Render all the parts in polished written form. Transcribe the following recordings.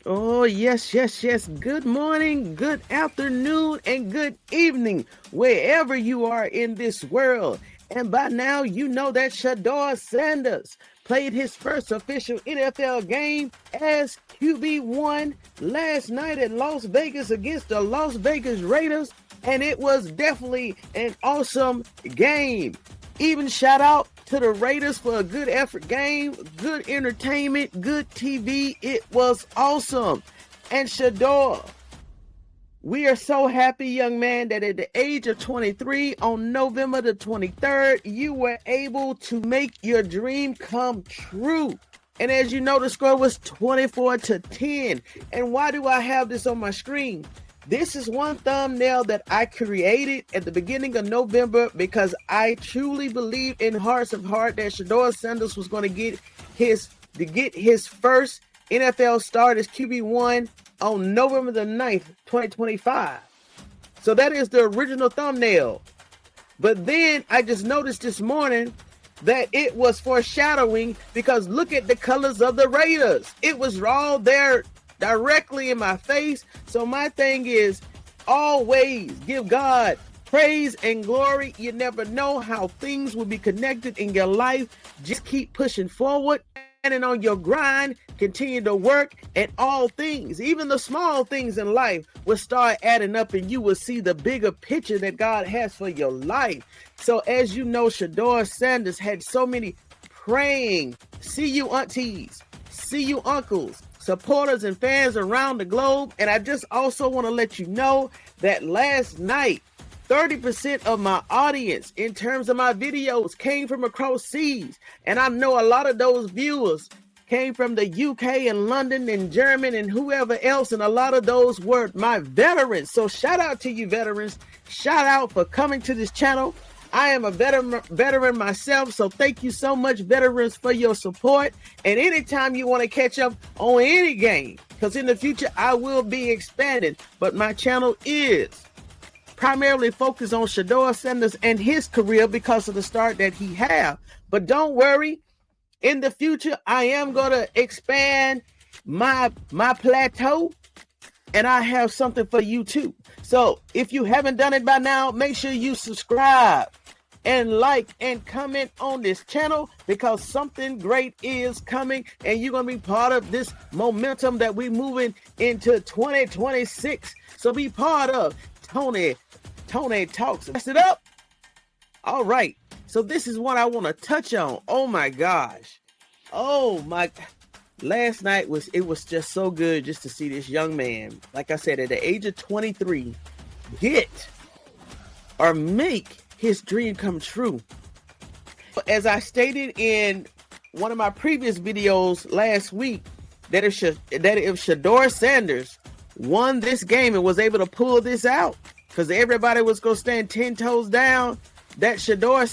Oh, yes. Good morning, good afternoon, and good evening, wherever you are in this world. And by now, you know that Shedeur Sanders played his first official NFL game as QB1 last night at Las Vegas against the Las Vegas Raiders. And it was definitely an awesome game. Even shout out to the Raiders for a good effort game, good entertainment, good TV. It was awesome. And Shedeur, we are so happy, young man, that at the age of 23 on November the 23rd, you were able to make your dream come true. And as you know, the score was 24-10. And why do I have this on my screen? This is one thumbnail that I created at the beginning of November because I truly believe in hearts of heart that Shedeur Sanders was going to get his first NFL start as QB1 on November the 9th, 2025. So that is the original thumbnail. But then I just noticed this morning that it was foreshadowing because look at the colors of the Raiders. It was all there directly in my face. So my thing is always give God praise and glory. You never know how things will be connected in your life. Just keep pushing forward and on your grind, continue to work, and all things, even the small things in life, will start adding up and you will see the bigger picture that God has for your life. So as you know, Shedeur Sanders had so many praying, see you aunties, see you uncles, supporters and fans around the globe. And I just also want to let you know that last night, 30% of my audience in terms of my videos came from across seas. And I know a lot of those viewers came from the UK and London and Germany and whoever else. And a lot of those were my veterans. So shout out to you veterans. Shout out for coming to this channel. I am a veteran myself, so thank you so much, veterans, for your support. And anytime you want to catch up on any game, because in the future I will be expanding, but my channel is primarily focused on Shedeur Sanders and his career because of the start that he had. But don't worry, in the future I am going to expand my plateau, and I have something for you too. So if you haven't done it by now, make sure you subscribe and like and comment on this channel because something great is coming and you're going to be part of this momentum that we're moving into 2026. So be part of Tony Talks Vested Up. All right. So this is what I want to touch on. Oh my gosh. Oh my. Last night was just so good just to see this young man, like I said, at the age of 23, get or make his dream come true. As I stated in one of my previous videos last week, that if Shedeur Sanders won this game and was able to pull this out, because everybody was going to stand 10 toes down, that Shedeur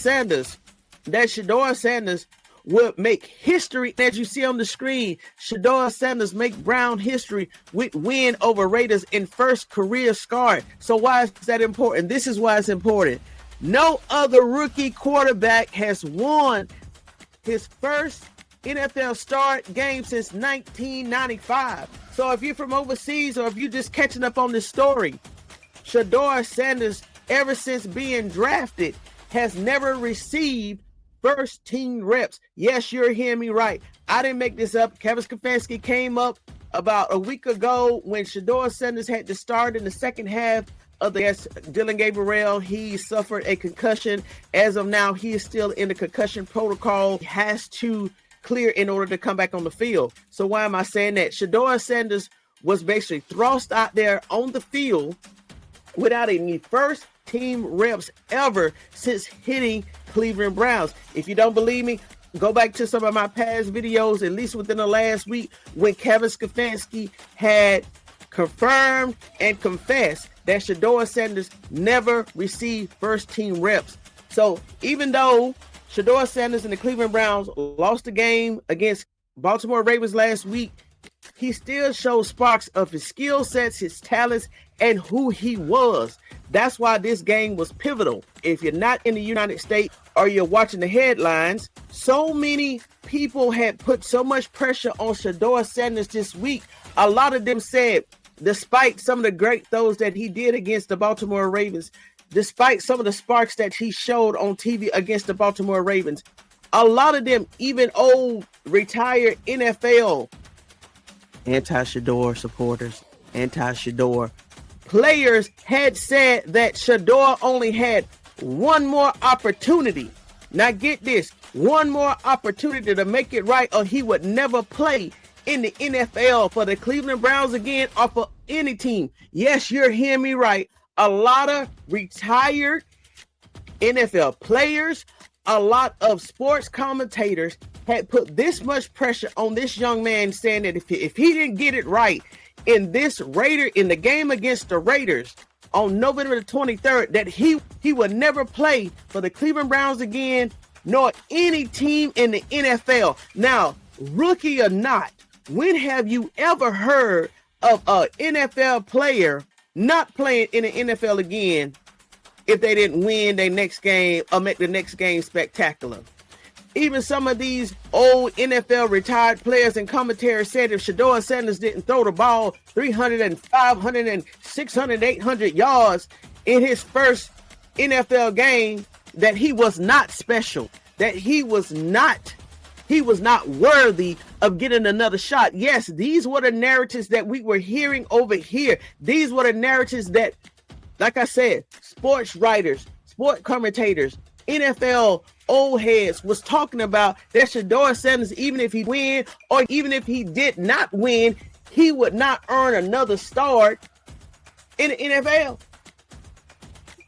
Sanders will make history. As you see on the screen, Shedeur Sanders make Brown history with win over Raiders in first career start. So why is that important? This is why it's important. No other rookie quarterback has won his first NFL start game since 1995. So if you're from overseas or if you're just catching up on this story, Shedeur Sanders, ever since being drafted, has never received first team reps. Yes, you're hearing me right. I didn't make this up. Kevin Stefanski came up about a week ago when Shedeur Sanders had to start in the second half of the Dylan Gabriel. He suffered a concussion. As of now, he is still in the concussion protocol. He has to clear in order to come back on the field. So why am I saying that? Shedeur Sanders was basically thrust out there on the field without any first team reps ever since hitting Cleveland Browns. If you don't believe me, go back to some of my past videos, at least within the last week, when Kevin Stefanski had confirmed and confessed that Shedeur Sanders never received first team reps. So even though Shedeur Sanders and the Cleveland Browns lost the game against Baltimore Ravens last week, he still shows sparks of his skill sets, his talents, and who he was. That's why this game was pivotal. If you're not in the United States, or you're watching the headlines, so many people had put so much pressure on Shedeur Sanders this week. A lot of them said, despite some of the great throws that he did against the Baltimore Ravens, despite some of the sparks that he showed on TV against the Baltimore Ravens, a lot of them, even old retired NFL anti-Shedeur supporters, anti-Shedeur players had said that Shedeur only had one more opportunity. Now get this, one more opportunity to make it right, or he would never play in the NFL for the Cleveland Browns again, or for any team. Yes, you're hearing me right. A lot of retired NFL players, a lot of sports commentators had put this much pressure on this young man, saying that if he didn't get it right in the game against the Raiders on November the 23rd, that he would never play for the Cleveland Browns again, nor any team in the NFL. Now, rookie or not, when have you ever heard of an NFL player not playing in the NFL again if they didn't win their next game or make the next game spectacular? Even some of these old NFL retired players and commentators said if Shedeur Sanders didn't throw the ball 300 and 500 and 600, 800 yards in his first NFL game, that he was not special, that he was not worthy of getting another shot. Yes, these were the narratives that we were hearing over here. These were the narratives that, like I said, sports writers, sport commentators, NFL old heads was talking about, that Shedeur Sanders, even if he win or even if he did not win, he would not earn another start in the NFL.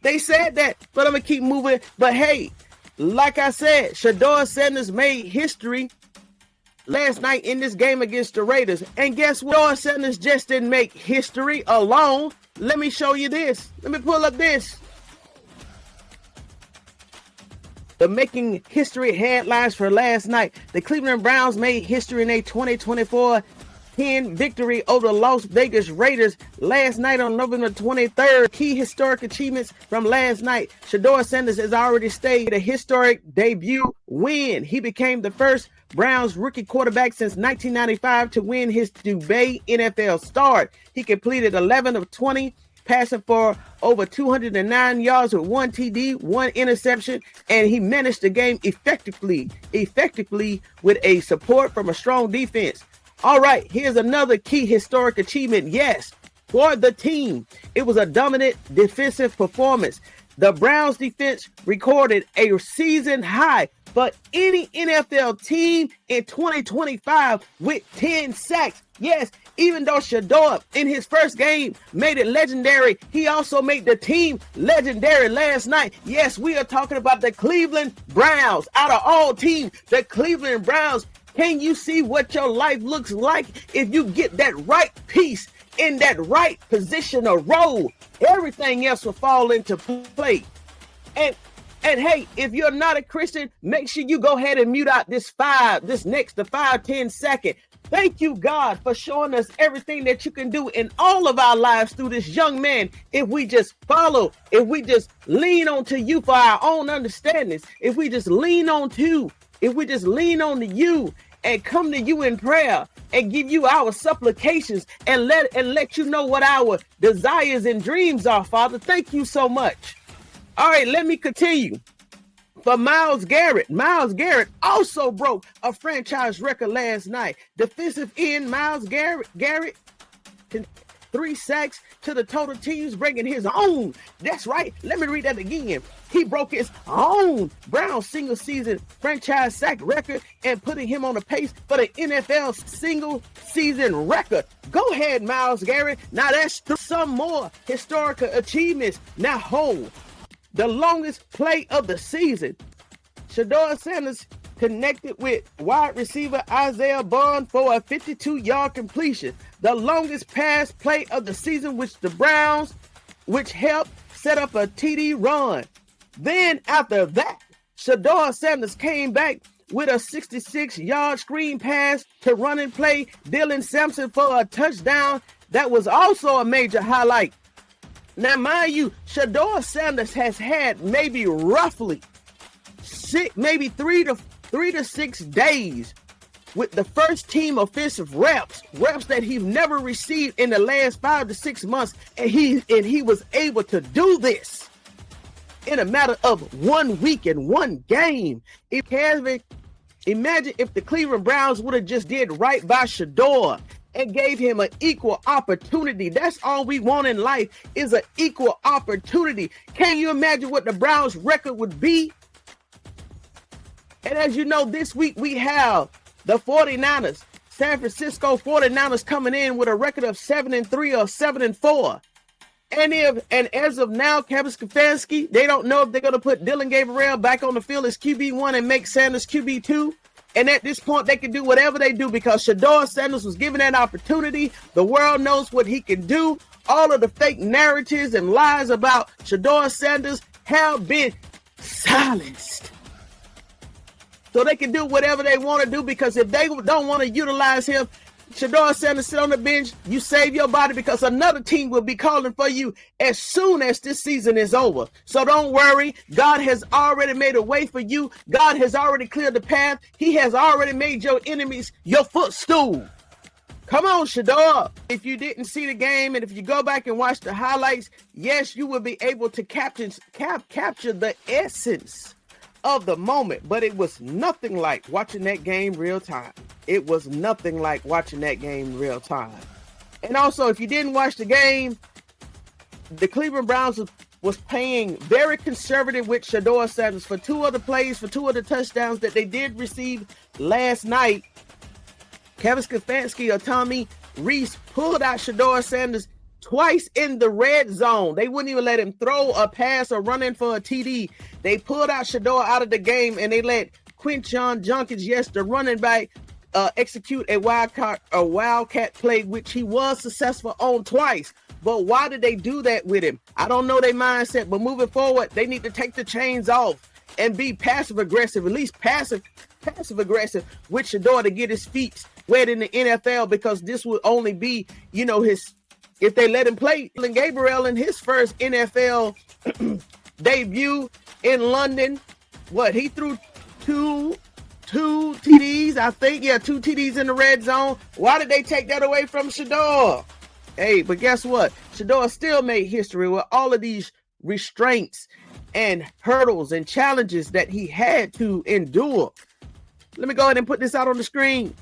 They said that, but I'm going to keep moving. But hey, like I said, Shedeur Sanders made history last night in this game against the Raiders. And guess what? Shedeur Sanders just didn't make history alone. Let me show you this. Let me pull up this. The making history headlines for last night. The Cleveland Browns made history in a 2024-10 victory over the Las Vegas Raiders last night on November 23rd. Key historic achievements from last night. Shedeur Sanders has already stayed a historic debut win. He became the first Browns rookie quarterback since 1995 to win his debut NFL start. He completed 11 of 20, passing for over 209 yards with 1 TD, 1 interception, and he managed the game effectively with a support from a strong defense. All right, here's another key historic achievement. Yes, for the team, it was a dominant defensive performance. The Browns defense recorded a season high for any NFL team in 2025 with 10 sacks. Yes, even though Shedeur in his first game made it legendary, he also made the team legendary last night. Yes, we are talking about the Cleveland Browns. Out of all teams, the Cleveland Browns. Can you see what your life looks like if you get that right piece in that right position or role? Everything else will fall into play. And hey, if you're not a Christian, make sure you go ahead and mute out the 5-10 second. Thank you, God, for showing us everything that you can do in all of our lives through this young man. If we just follow, if we just lean on to you for our own understandings, if we just lean on to you and come to you in prayer and give you our supplications and let you know what our desires and dreams are, Father. Thank you so much. All right, let me continue. For Myles Garrett also broke a franchise record last night. Defensive end Myles Garrett 3 sacks to the total teams, breaking his own. That's right. Let me read that again. He broke his own Browns single season franchise sack record and putting him on the pace for the NFL single season record. Go ahead, Myles Garrett. Now that's some more historical achievements. Now hold. The longest play of the season. Shedeur Sanders connected with wide receiver Isaiah Bond for a 52-yard completion. The longest pass play of the season, which helped set up a TD run. Then after that, Shedeur Sanders came back with a 66-yard screen pass to running play Dylan Sampson for a touchdown. That was also a major highlight. Now, mind you, Shedeur Sanders has had maybe roughly maybe 3 to 6 days with the first team offensive reps that he's never received in the last 5 to 6 months, and he was able to do this in a matter of 1 week and 1 game. Imagine if the Cleveland Browns would have just did right by Shedeur and gave him an equal opportunity. That's all we want in life, is an equal opportunity. Can you imagine what the Browns record would be? And as you know, this week we have the 49ers, San Francisco 49ers, coming in with a record of 7-3 or 7-4. And as of now, Kevin Stefanski, they don't know if they're going to put Dylan Gabriel back on the field as QB1 and make Sanders QB2. And at this point, they can do whatever they do because Shedeur Sanders was given that opportunity. The world knows what he can do. All of the fake narratives and lies about Shedeur Sanders have been silenced. So they can do whatever they want to do, because if they don't want to utilize him, Shedeur Sanders, sit on the bench, you save your body, because another team will be calling for you as soon as this season is over. So don't worry. God has already made a way for you. God has already cleared the path. He has already made your enemies your footstool. Come on, Shedeur. If you didn't see the game, and if you go back and watch the highlights, yes, you will be able to capture the essence of the moment, but it was nothing like watching that game real time. It was nothing like watching that game real time. And also, if you didn't watch the game, the Cleveland Browns was playing very conservative with Shedeur Sanders for 2 other plays, for 2 other touchdowns that they did receive last night. Kevin Stefanski or Tommy Reese pulled out Shedeur Sanders twice in the red zone. They wouldn't even let him throw a pass or run in for a TD. They pulled out Shedeur out of the game, and they let Quinshon Judkins, yes, the running back, execute a wildcat play, which he was successful on twice. But why did they do that with him? I don't know their mindset, but moving forward, they need to take the chains off and be passive-aggressive, at least passive-aggressive with Shedeur to get his feet wet in the NFL, because this would only be, if they let him play. Dylan Gabriel in his first NFL debut in London, he threw two TDs, I think. Yeah, 2 TDs in the red zone. Why did they take that away from Shedeur? Hey, but guess what? Shedeur still made history with all of these restraints and hurdles and challenges that he had to endure. Let me go ahead and put this out on the screen.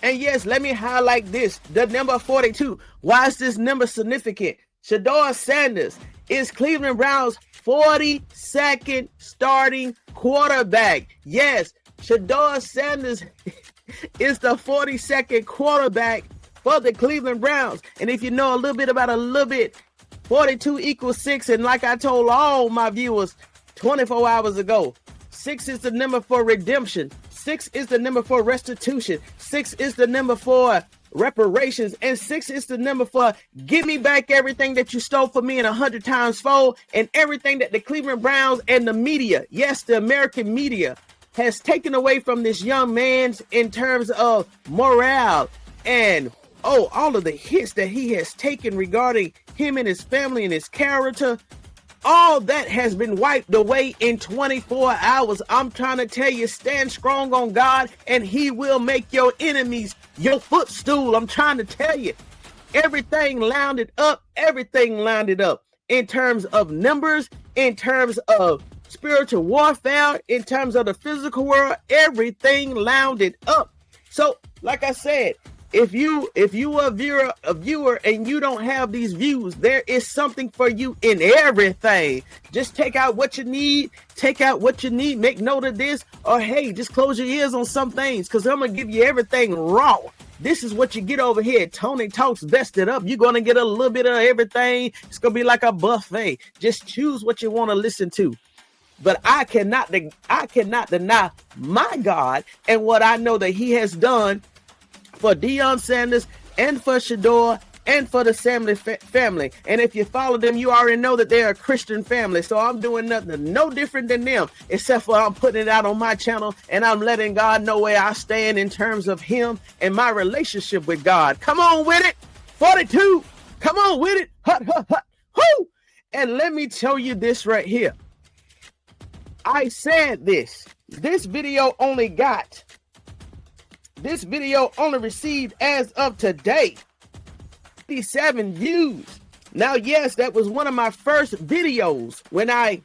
And yes, let me highlight this, the number 42. Why is this number significant? Shedeur Sanders is Cleveland Browns' 42nd starting quarterback. Yes, Shedeur Sanders is the 42nd quarterback for the Cleveland Browns. And if you know a little bit, 42 equals 6. And like I told all my viewers 24 hours ago, 6 is the number for redemption. 6 is the number for restitution. 6 is the number for reparations. And 6 is the number for give me back everything that you stole from me in 100 times fold, and everything that the Cleveland Browns and the media, yes, the American media, has taken away from this young man in terms of morale and all of the hits that he has taken regarding him and his family and his character. All that has been wiped away in 24 hours. I'm trying to tell you, stand strong on God, and he will make your enemies your footstool. I'm trying to tell you, everything landed up in terms of numbers, in terms of spiritual warfare, in terms of the physical world. Everything landed up. So, like I said, if you are a viewer and you don't have these views, there is something for you in everything. Just take out what you need, make note of this, or hey, just close your ears on some things, because I'm going to give you everything raw. This is what you get over here. Tony Talks Vested Up. You're going to get a little bit of everything. It's going to be like a buffet. Just choose what you want to listen to. But I cannot deny my God and what I know that he has done for Deion Sanders and for Shedeur and for the family. And if you follow them, you already know that they're a Christian family. So I'm doing nothing no different than them, except for I'm putting it out on my channel, and I'm letting God know where I stand in terms of him and my relationship with God. Come on with it. 42. Come on with it. Hut, hut, hut. Whoo! And let me tell you this right here. I said this. This video only received as of today 57 views. Now, yes, that was one of my first videos when I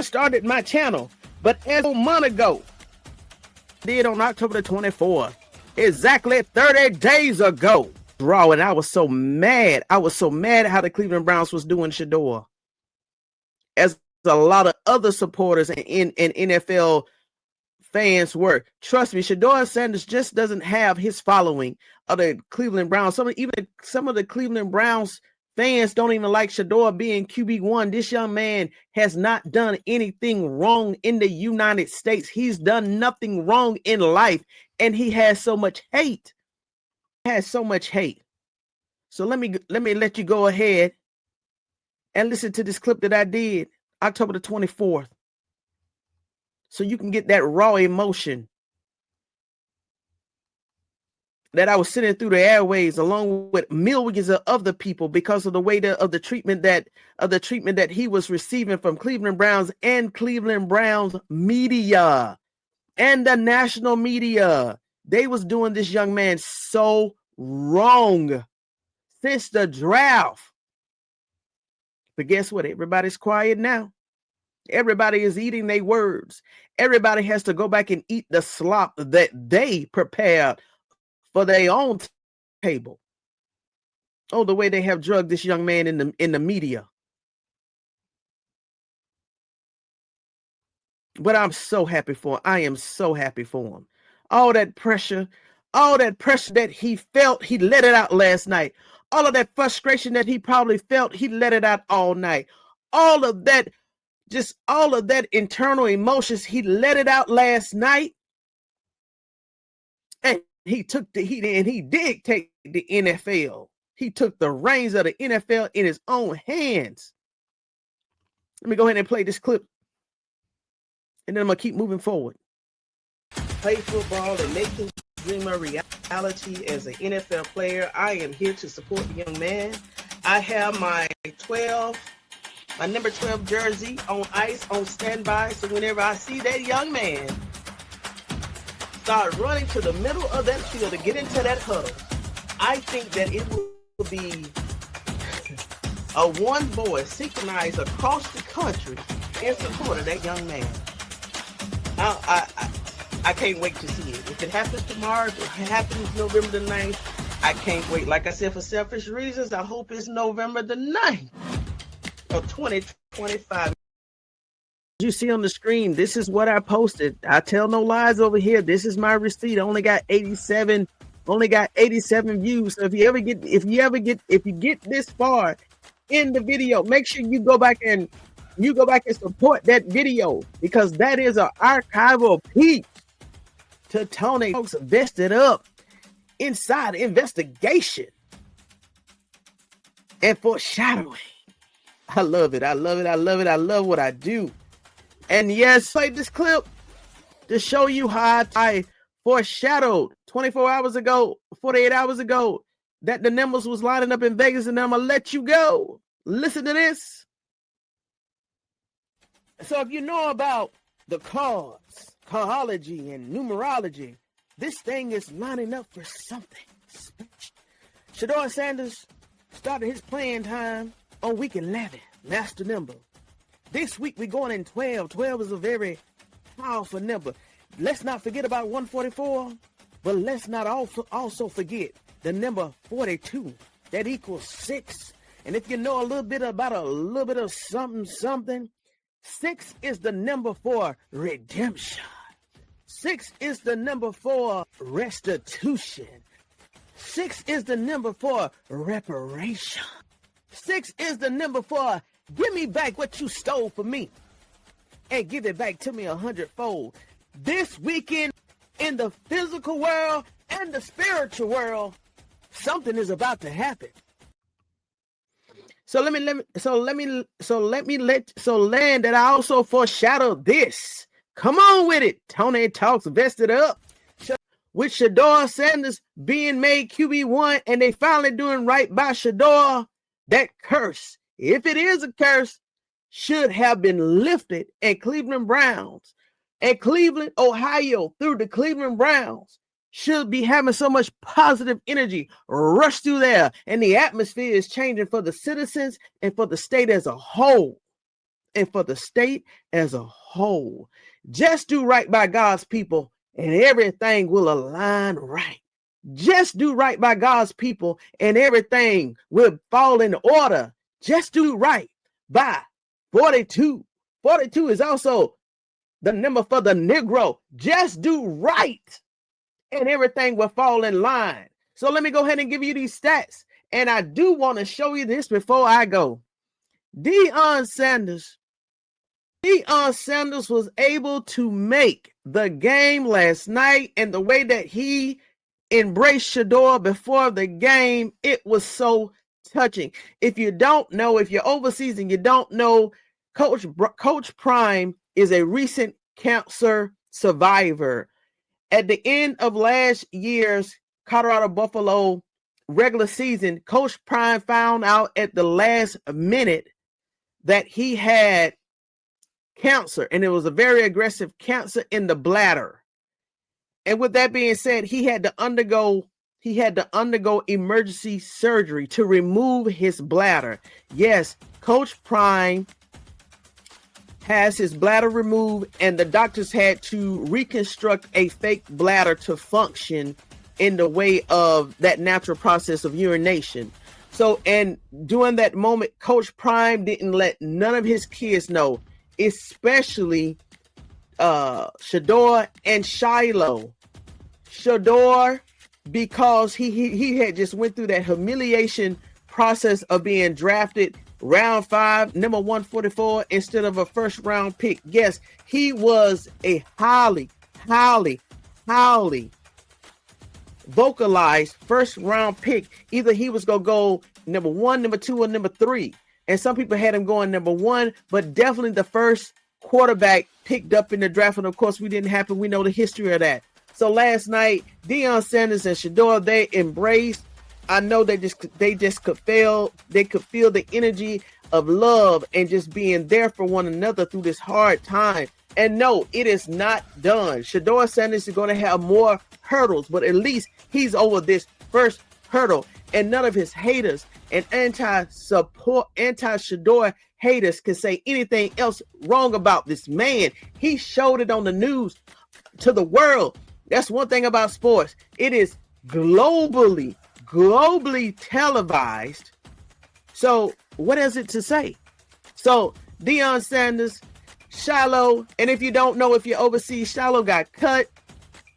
started my channel. But as a month ago, I did on October the 24th, exactly 30 days ago. Raw, and I was so mad. I was so mad at how the Cleveland Browns was doing Shedeur. As a lot of other supporters and NFL fans were. Trust me, Shedeur Sanders just doesn't have his following of the Cleveland Browns. Some of the Cleveland Browns fans don't even like Shedeur being QB1. This young man has not done anything wrong in the United States. He's done nothing wrong in life, and he has so much hate. So let me let you go ahead and listen to this clip that I did October the 24th. So you can get that raw emotion that I was sending through the airways along with millions of other people because of the way of the treatment that he was receiving from Cleveland Browns and Cleveland Browns media and the national media. They was doing this young man so wrong since the draft. But guess what? Everybody's quiet now. Everybody is eating their words. Everybody has to go back and eat the slop that they prepared for their own table. Oh, the way they have drugged this young man in the media. But I'm so happy for him. I am so happy for him. All that pressure that he felt, he let it out last night. All of that frustration that he probably felt, he let it out all night. All of that internal emotions, he let it out last night. And he did take the NFL. He took the reins of the NFL in his own hands. Let me go ahead and play this clip. And then I'm going to keep moving forward. Play football and make his dream a reality as an NFL player. I am here to support the young man. I have my number 12 jersey on ice, on standby. So whenever I see that young man start running to the middle of that field to get into that huddle, I think that it will be a one voice synchronized across the country in support of that young man. I can't wait to see it. If it happens tomorrow, if it happens November the 9th, I can't wait. Like I said, for selfish reasons, I hope it's November the 9th of 2025. You see on the screen, this is what I posted. I tell no lies over here. This is my receipt. I only got 87 views. So if you get this far in the video, make sure you go back and support that video, because that is an archival peek to Tony Talks Vested Up inside investigation and foreshadowing. I love it. I love what I do. And yes, play this clip to show you how I foreshadowed 48 hours ago, that the numbers was lining up in Vegas, and I'm going to let you go. Listen to this. So if you know about the cards, cardology, and numerology, this thing is lining up for something special. Shedeur Sanders started his playing time on week 11, master number. This week we're going in 12. 12 is a very powerful number. Let's not forget about 144, but let's not also forget the number 42. That equals 6. And if you know a little bit of something, 6 is the number for redemption. 6 is the number for restitution. 6 is the number for reparation. 6 is the number for give me back what you stole from me and give it back to me 100-fold. This weekend in the physical world and the spiritual world, something is about to happen. So land that I also foreshadow this. Come on with it. Tony Talks Vested Up. With Shedeur Sanders being made QB1 and they finally doing right by Shedeur, that curse, if it is a curse, should have been lifted, and Cleveland Browns and Cleveland, Ohio, through the Cleveland Browns should be having so much positive energy rush through there. And the atmosphere is changing for the citizens and for the state as a whole. And for the state as a whole. Just do right by God's people and everything will align right. Just do right by God's people and everything will fall in order. Just do right by 42. 42 is also the number for the Negro. Just do right and everything will fall in line. So let me go ahead and give you these stats. And I do want to show you this before I go. Deion Sanders was able to make the game last night, and the way that he embraced Shedeur before the game, it was so touching. If you don't know, if you're overseas and you don't know, Coach Prime is a recent cancer survivor. At the end of last year's Colorado Buffalo regular season, Coach Prime found out at the last minute that he had cancer, and it was a very aggressive cancer in the bladder. And with that being said, he had to undergo emergency surgery to remove his bladder. Yes, Coach Prime has his bladder removed, and the doctors had to reconstruct a fake bladder to function in the way of that natural process of urination. So, and during that moment, Coach Prime didn't let none of his kids know, especially Shedeur and Shiloh. Shedeur, because he had just went through that humiliation process of being drafted round 5, number 144, instead of a first round pick. Yes, he was a highly vocalized first round pick. Either he was going to go number 1, number 2, or number 3. And some people had him going number 1, but definitely the first quarterback picked up in the draft. And of course, we didn't happen. We know the history of that. So last night, Deion Sanders and Shedeur, they embraced. I know they could feel the energy of love and just being there for one another through this hard time. And no, it is not done. Shedeur Sanders is going to have more hurdles, but at least he's over this first hurdle. And none of his haters and anti-Shedeur haters can say anything else wrong about this man. He showed it on the news to the world. That's one thing about sports. It is globally televised. So what is it to say? So Deion Sanders, Shiloh, and if you don't know, if you're overseas, Shiloh got cut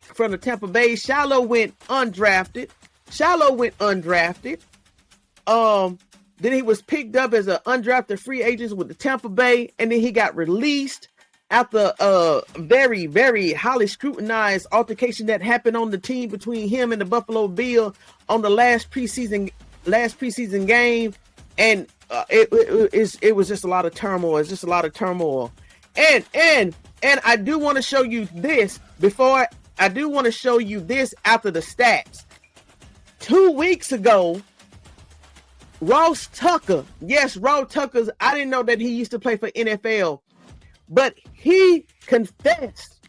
from the Tampa Bay. Shiloh went undrafted. Then he was picked up as an undrafted free agent with the Tampa Bay, and then he got released after a very, very highly scrutinized altercation that happened on the team between him and the Buffalo Bills on the last preseason game. And it was just a lot of turmoil. It's just a lot of turmoil. And I do want to show you this after the stats. 2 weeks ago, Ross Tucker, I didn't know that he used to play for NFL, but he confessed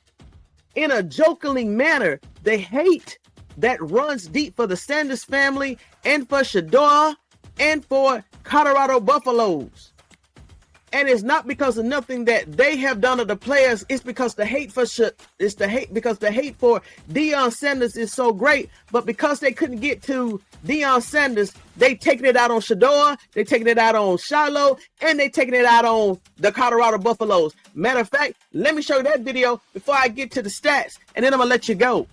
in a jokingly manner the hate that runs deep for the Sanders family and for Shedeur and for Colorado Buffaloes. And it's not because of nothing that they have done to the players. It's because the hate for Deion Sanders is so great. But because they couldn't get to Deion Sanders, they taking it out on Shedeur, they taking it out on Shiloh, and they taking it out on the Colorado Buffaloes. Matter of fact, let me show you that video before I get to the stats, and then I'm gonna let you go.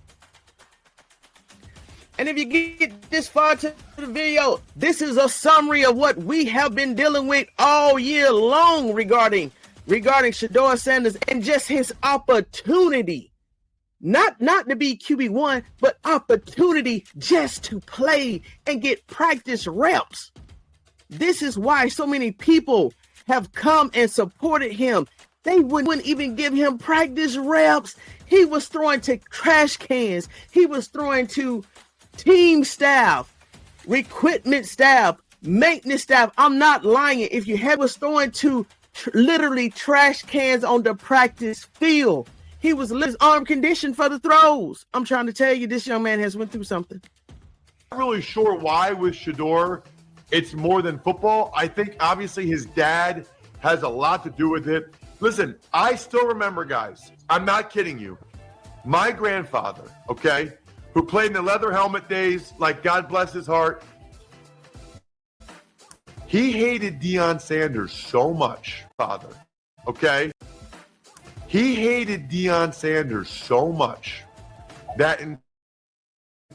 And if you get this far to the video, this is a summary of what we have been dealing with all year long regarding Shedeur Sanders and just his opportunity. Not to be QB1, but opportunity just to play and get practice reps. This is why so many people have come and supported him. They wouldn't even give him practice reps. He was throwing to trash cans. He was throwing to team staff, equipment staff, maintenance staff. I'm not lying. If you was throwing to literally trash cans on the practice field. He was arm conditioned for the throws. I'm trying to tell you, this young man has went through something. I'm not really sure why with Shedeur it's more than football. I think obviously his dad has a lot to do with it. Listen, I still remember, guys, I'm not kidding you. My grandfather, okay, who played in the leather helmet days, like God bless his heart, he hated Deion Sanders so much, father, okay? He hated Deion Sanders so much that in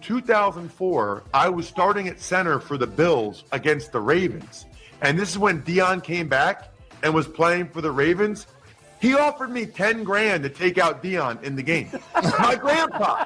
2004, I was starting at center for the Bills against the Ravens. And this is when Deion came back and was playing for the Ravens. He offered me 10 grand to take out Deion in the game. My grandpa.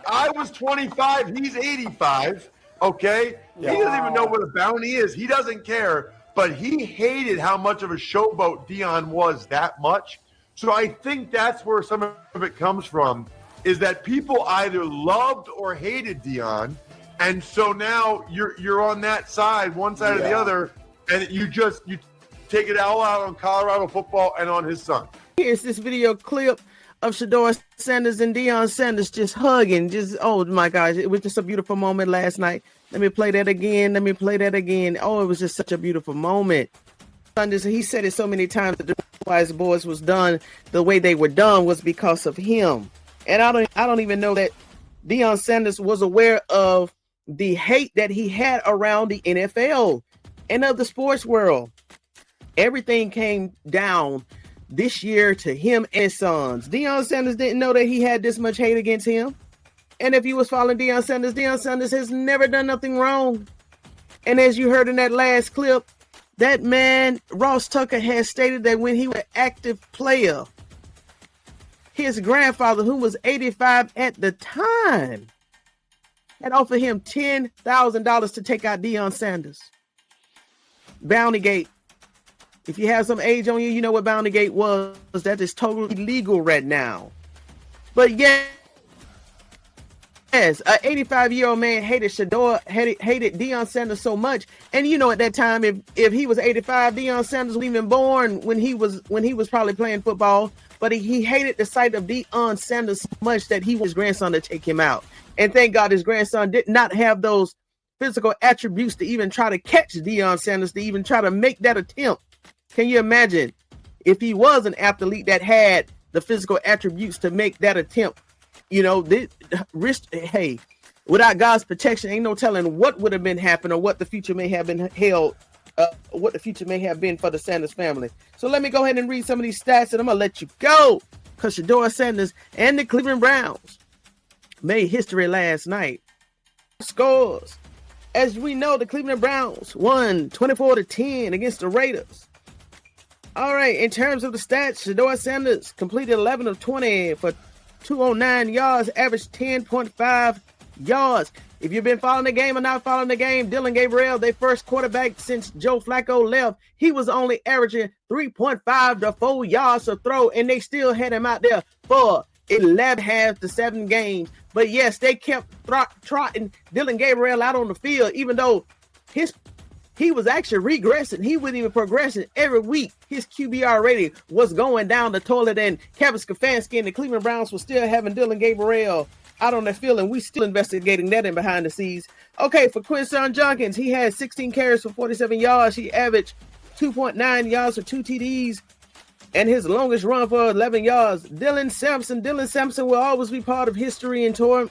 I was 25. He's 85. Okay? Wow. He doesn't even know what a bounty is. He doesn't care. But he hated how much of a showboat Deion was that much. So I think that's where some of it comes from, is that people either loved or hated Deion. And so now you're on that side, one side or the other, and you take it all out on Colorado football and on his son. Here's this video clip of Shedeur Sanders and Deion Sanders just hugging. Oh my gosh, it was just a beautiful moment last night. Let me play that again. Oh, it was just such a beautiful moment. He said it so many times that the Wise Boys was done the way they were done was because of him. And I don't even know that Deion Sanders was aware of the hate that he had around the NFL and of the sports world. Everything came down this year to him and his sons. Deion Sanders didn't know that he had this much hate against him. And if you was following Deion Sanders has never done nothing wrong. And as you heard in that last clip, that man, Ross Tucker, has stated that when he was an active player, his grandfather, who was 85 at the time, had offered him $10,000 to take out Deion Sanders. Bountygate. If you have some age on you, you know what Bountygate was. That is totally illegal right now. But yes, an 85-year-old man hated Deion Sanders so much. And you know, at that time, if he was 85, Deion Sanders wasn't even born when he was probably playing football. But he hated the sight of Deion Sanders so much that he was his grandson to take him out. And thank God his grandson did not have those physical attributes to even try to catch Deion Sanders, to even try to make that attempt. Can you imagine if he was an athlete that had the physical attributes to make that attempt? You know, hey, without God's protection, ain't no telling what would have been happening or what the future may have been what the future may have been for the Sanders family. So let me go ahead and read some of these stats and I'm going to let you go, because Shedeur Sanders and the Cleveland Browns made history last night. Scores. As we know, the Cleveland Browns won 24-10 against the Raiders. All right, in terms of the stats, Shedeur Sanders completed 11 of 20 for 209 yards, averaged 10.5 yards. If you've been following the game or not following the game, Dillon Gabriel, their first quarterback since Joe Flacco left, he was only averaging 3.5 to 4 yards a throw, and they still had him out there for 11 to 7 games. But yes, they kept trotting Dillon Gabriel out on the field, even though he was actually regressing. He wasn't even progressing. Every week, his QBR rating was going down the toilet, and Kevin Stefanski and the Cleveland Browns were still having Dillon Gabriel out on the field, and we still investigating that in behind the scenes. Okay, for Quinshon Judkins, he had 16 carries for 47 yards. He averaged 2.9 yards for 2 TDs, and his longest run for 11 yards. Dylan Sampson will always be part of history in terms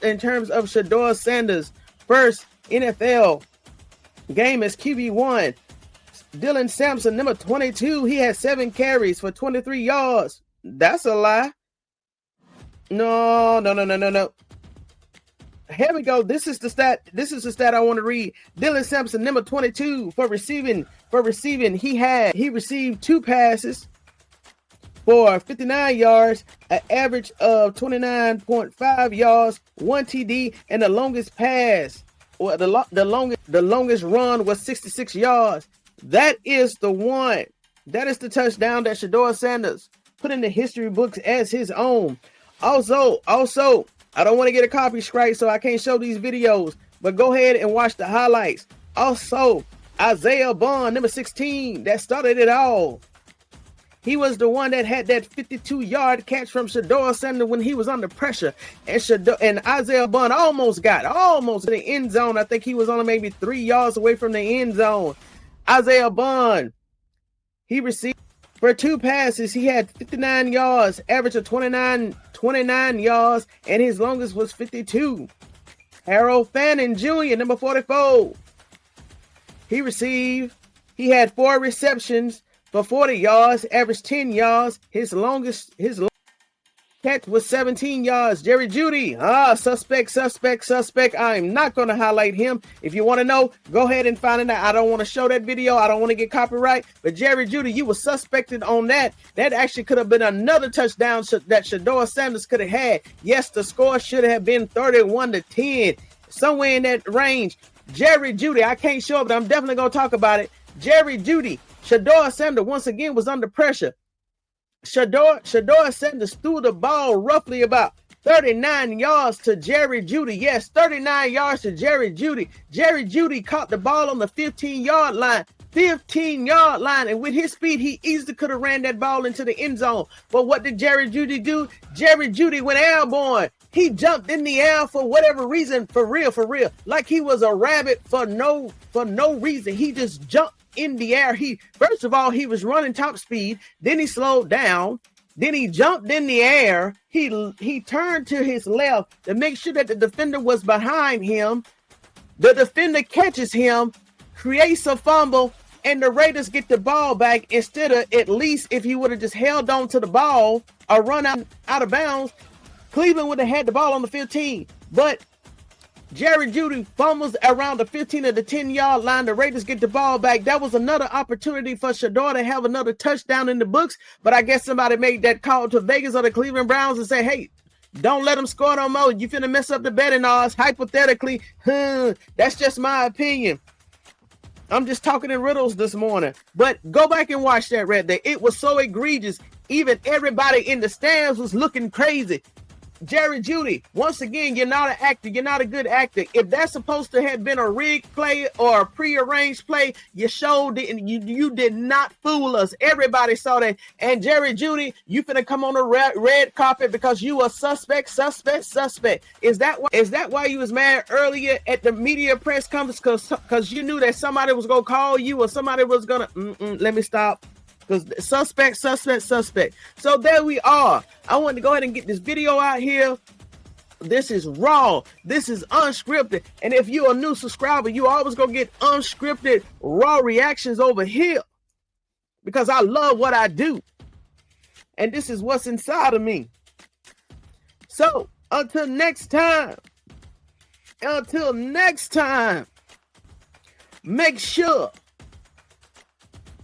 of Shedeur Sanders' first NFL game as QB1. Dylan Sampson, number 22, he had 7 carries for 23 yards. That's a lie. No. Here we go. This is the stat I want to read. Dylan Sampson, number 22, for receiving. He received 2 passes for 59 yards, an average of 29.5 yards, 1 TD, and the longest pass, or the longest run was 66 yards. That is the one. That is the touchdown that Shedeur Sanders put in the history books as his own. Also, I don't want to get a copy strike, so I can't show these videos, but go ahead and watch the highlights. Also, Isaiah Bond, number 16, that started it all. He was the one that had that 52-yard catch from Shedeur Sanders when he was under pressure. And Isaiah Bond almost in the end zone. I think he was only maybe 3 yards away from the end zone. Isaiah Bond, he received for 2 passes. He had 59 yards, average of 29 yards, and his longest was 52. Harold Fannin Jr., number 44. He had 4 receptions for 40 yards, averaged 10 yards. His longest catch was 17 yards. Jerry Jeudy, suspect. I'm not going to highlight him. If you want to know, go ahead and find it out. I don't want to show that video. I don't want to get copyright. But Jerry Jeudy, you were suspected on that. That actually could have been another touchdown that Shedeur Sanders could have had. Yes, the score should have been 31-10, somewhere in that range. Jerry Jeudy, I can't show it, but I'm definitely going to talk about it. Jerry Jeudy, Shedeur Sanders once again was under pressure. Shedeur Sanders threw the ball roughly about 39 yards to Jerry Jeudy. Yes, 39 yards to Jerry Jeudy. Jerry Jeudy caught the ball on the 15-yard line. 15-yard line, and with his speed, he easily could have ran that ball into the end zone. But what did Jerry Jeudy do? Jerry Jeudy went airborne. He jumped in the air for whatever reason, for real, like he was a rabbit for no reason. He just jumped in the air. First of all, he was running top speed. Then he slowed down. Then he jumped in the air. He turned to his left to make sure that the defender was behind him. The defender catches him, creates a fumble, and the Raiders get the ball back instead of, at least if he would have just held on to the ball or run out of bounds, Cleveland would have had the ball on the 15. But Jerry Jeudy fumbles around the 15 or the 10-yard line. The Raiders get the ball back. That was another opportunity for Shedeur to have another touchdown in the books. But I guess somebody made that call to Vegas or the Cleveland Browns and say, hey, don't let them score no more. You finna mess up the betting odds. Hypothetically, that's just my opinion. I'm just talking in riddles this morning. But go back and watch that right there. It was so egregious. Even everybody in the stands was looking crazy. Jerry Jeudy, once again, you're not an actor. You're not a good actor. If that's supposed to have been a rigged play or a prearranged play, you showed it, and you did not fool us. Everybody saw that. And Jerry Jeudy, you finna come on the red carpet because you a suspect. Is that why you was mad earlier at the media press conference? Because you knew that somebody was gonna call you or somebody was gonna. Let me stop. Because suspect. So there we are. I wanted to go ahead and get this video out here. This is raw. This is unscripted. And if you're a new subscriber, you always gonna get unscripted, raw reactions over here. Because I love what I do. And this is what's inside of me. So until next time, make sure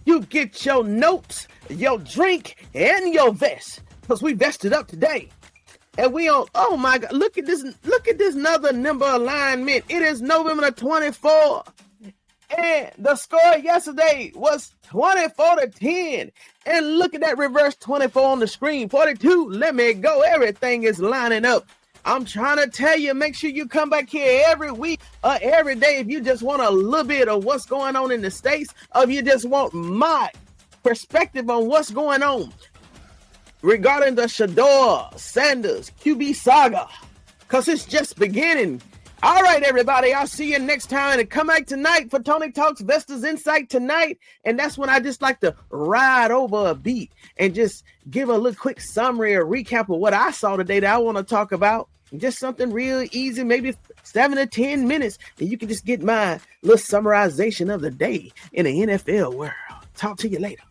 you get your notes, your drink, and your vest, because we vested up today. And we on, oh my God, look at this another number alignment. It is November the 24th. And the score yesterday was 24-10. And look at that reverse 24 on the screen. 42, let me go. Everything is lining up. I'm trying to tell you, make sure you come back here every week or every day if you just want a little bit of what's going on in the States, or if you just want my perspective on what's going on regarding the Shedeur Sanders QB saga, because it's just beginning. All right, everybody, I'll see you next time. And come back tonight for Tony Talks Vestas Insight tonight. And that's when I just like to ride over a beat and just give a little quick summary or recap of what I saw today that I want to talk about. Just something real easy, maybe 7 to 10 minutes. And you can just get my little summarization of the day in the NFL world. Talk to you later.